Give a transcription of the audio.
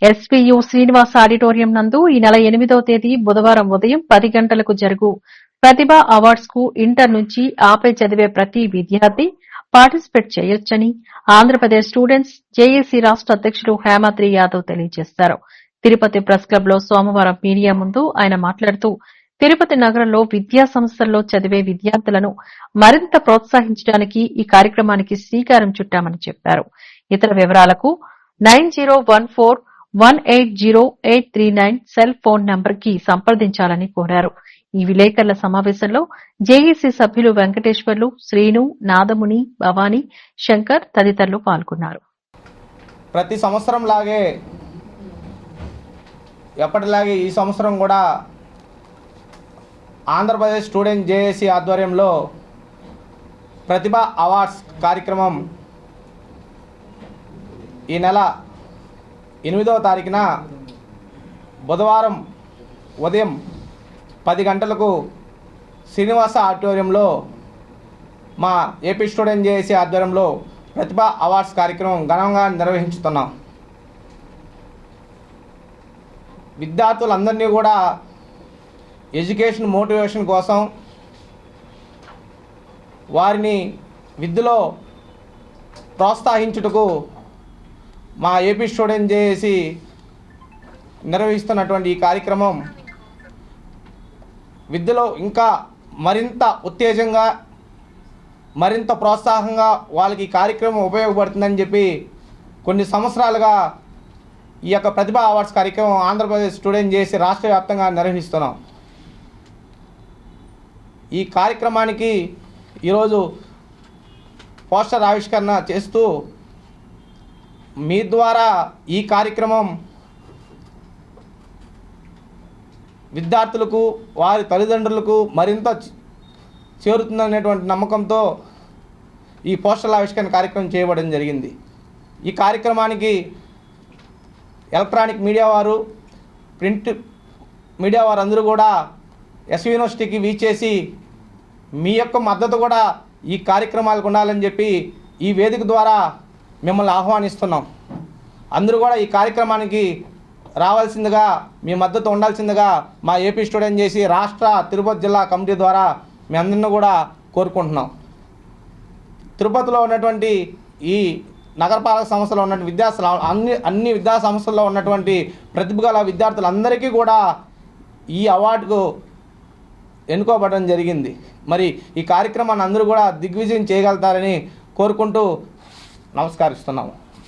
ఎస్పీయు Srinivasa auditorium నందు ఈ నెల 8వ తేదీ బుధవారం ఉదయం 10 గంటలకు జరుగు ప్రతిభ అవార్డ్స్ కు ఇంటర్ నుంచి ఆపై చదివే ప్రతి విద్యార్థి పార్టిసిపేట్ చేయొచ్చని ఆంధ్రప్రదేశ్ స్టూడెంట్స్ జేఏసీ రాష్ట అధ్యకుడు హేమాద్రి యాదవ్ తెలియజేశారు. తిరుపతి ప్రెస్ క్లబ్ లో సోమవారం మీడియా ముందు ఆయన మాట్లాడుతూ తిరుపతి నగరంలో విద్యా సంస్థల్లో చదివే విద్యార్థులను మరింత ప్రోత్సహించడానికి ఈ కార్యక్రమానికి శ్రీకారం చుట్టామని చెప్పారు. ఇతర వివరాలకు 9014180839 సెల్ ఫోన్ నంబర్ కి సంప్రదించాలని కోరారు. ఈ విలేకరుల సమావేశంలో జేఏసీ సభ్యులు వెంకటేశ్వర్లు, శ్రీను, నాదముని, భవానీ, శంకర్ తదితరులు పాల్గొన్నారు. ప్రతి సంవత్సరం లాగే ఎప్పటిలాగే ఈ సంవత్సరం కూడా ఆంధ్రప్రదేశ్ స్టూడెంట్ జేఏసీ ఆధ్వర్యంలో ప్రతిభ అవార్డ్స్ కార్యక్రమం ఈ నెల 8వ తారీఖున బుధవారం ఉదయం 10 గంటలకు శ్రీనివాస ఆడిటోరియంలో మా ఏపీ స్టూడెంట్ జేఏసీ ఆధ్వర్యంలో ప్రతిభ అవార్డ్స్ కార్యక్రమం ఘనంగా నిర్వహించుతున్నాం. విద్యార్థులందరినీ కూడా ఎడ్యుకేషన్ మోటివేషన్ కోసం వారిని విద్యలో ప్రోత్సహించుటకు మా ఏపీ స్టూడెంట్ జేఏసీ నిర్వహిస్తున్నటువంటి ఈ కార్యక్రమం విద్యలో ఇంకా మరింత ఉత్తేజంగా మరింత ప్రోత్సాహంగా వాళ్ళకి ఈ కార్యక్రమం ఉపయోగపడుతుందని చెప్పి కొన్ని సంవత్సరాలుగా ఈ యొక్క ప్రతిభ అవార్డ్స్ కార్యక్రమం ఆంధ్రప్రదేశ్ స్టూడెంట్ జేఏసీ రాష్ట్ర వ్యాప్తంగా నిర్వహిస్తున్నాం. ఈ కార్యక్రమానికి ఈరోజు పోస్టర్ ఆవిష్కరణ చేస్తూ మీ ద్వారా ఈ కార్యక్రమం విద్యార్థులకు వారి తల్లిదండ్రులకు మరింత చేరుతుందనేటువంటి నమ్మకంతో ఈ పోస్టర్ల ఆవిష్కరణ కార్యక్రమం చేయబడడం జరిగింది. ఈ కార్యక్రమానికి ఎలక్ట్రానిక్ మీడియా వారు, ప్రింట్ మీడియా వారు అందరూ కూడా ఎస్వి యూనివర్సిటీకి వీచేసి మీ యొక్క మద్దతు కూడా ఈ కార్యక్రమాలకు ఉండాలని చెప్పి ఈ వేదిక ద్వారా మిమ్మల్ని ఆహ్వానిస్తున్నాం. అందరూ కూడా ఈ కార్యక్రమానికి రావాల్సిందిగా, మీ మద్దతు ఉండాల్సిందిగా మా ఏపీ స్టూడెంట్ జేఏసీ రాష్ట్ర తిరుపతి జిల్లా కమిటీ ద్వారా మీ అందరినీ కూడా కోరుకుంటున్నాం. తిరుపతిలో ఉన్నటువంటి ఈ నగరపాలక సంస్థలో ఉన్నటువంటి అన్ని విద్యా సంస్థల్లో ఉన్నటువంటి ప్రతిభ గల విద్యార్థులందరికీ కూడా ఈ అవార్డుకు ఎన్నుకోబడడం జరిగింది. మరి ఈ కార్యక్రమాన్ని అందరూ కూడా దిగ్విజయం చేయగలుగుతారని కోరుకుంటూ నమస్కరిస్తున్నాము.